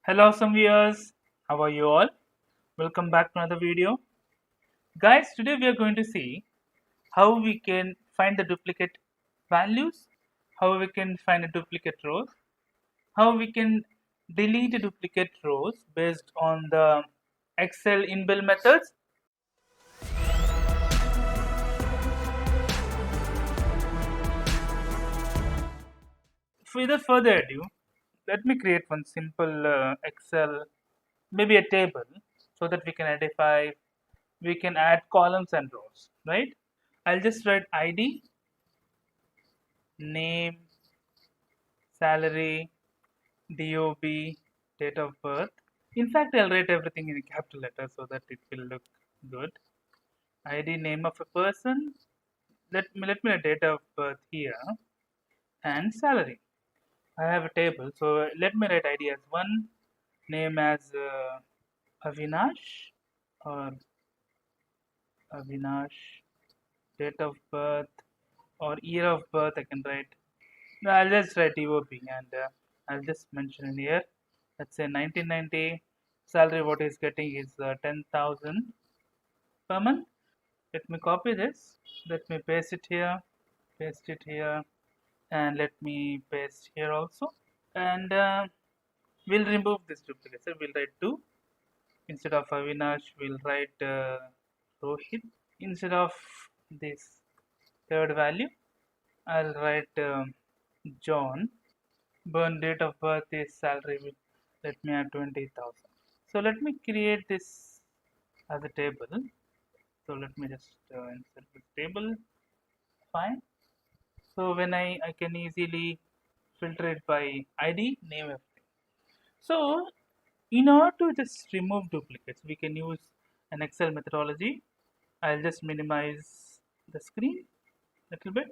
Hello, awesome viewers. How are you all? Welcome back to another video. Guys, today we are going to see how we can find the duplicate values, how we can find a duplicate rows, how we can delete a duplicate rows based on the Excel inbuilt methods. Without further ado, let me create one simple Excel, maybe a table, so that we can identify, we can add columns and rows, right? I'll just write ID, name, salary, DOB, date of birth. In fact, I'll write everything in capital letters so that it will look good. ID, name of a person. Let me write date of birth here and salary. I have a table, so let me write ID as one, name as Avinash or Avinash, date of birth or year of birth. I can write. No, I'll just write EOB and I'll just mention in here. Let's say 1990 salary. What he's getting is 10,000 per month. Let me copy this. Let me paste it here, and let me paste here also. And we'll remove this duplicate. So we'll write two instead of Avinash. We'll write Rohit instead of this third value. I'll write John. Burn date of birth is salary. Let me add 20,000. So let me create this as a table. So let me just insert this table. Fine. So when I can easily filter it by ID, name, everything. So in order to just remove duplicates, we can use an Excel methodology. I'll just minimize the screen a little bit.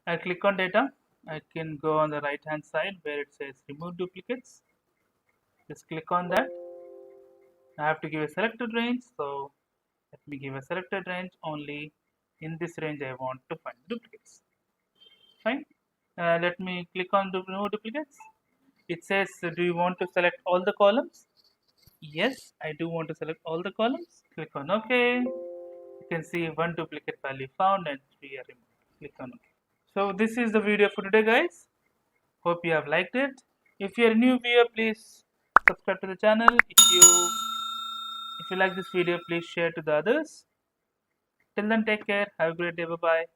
I'll click on data. I can go on the right hand side where it says remove duplicates. Just click on that. I have to give a selected range, so let me give a selected range. Only in this range I want to find duplicates. Fine. Let me click on remove duplicates. It says, do you want to select all the columns? Yes, I do want to select all the columns. Click on OK. You can see one duplicate value found and three are removed. Click on OK. So this is the video for today, guys. Hope you have liked it. If you are a new viewer, please subscribe to the channel. If you like this video, please share to the others. Till then, take care. Have a great day. Bye bye.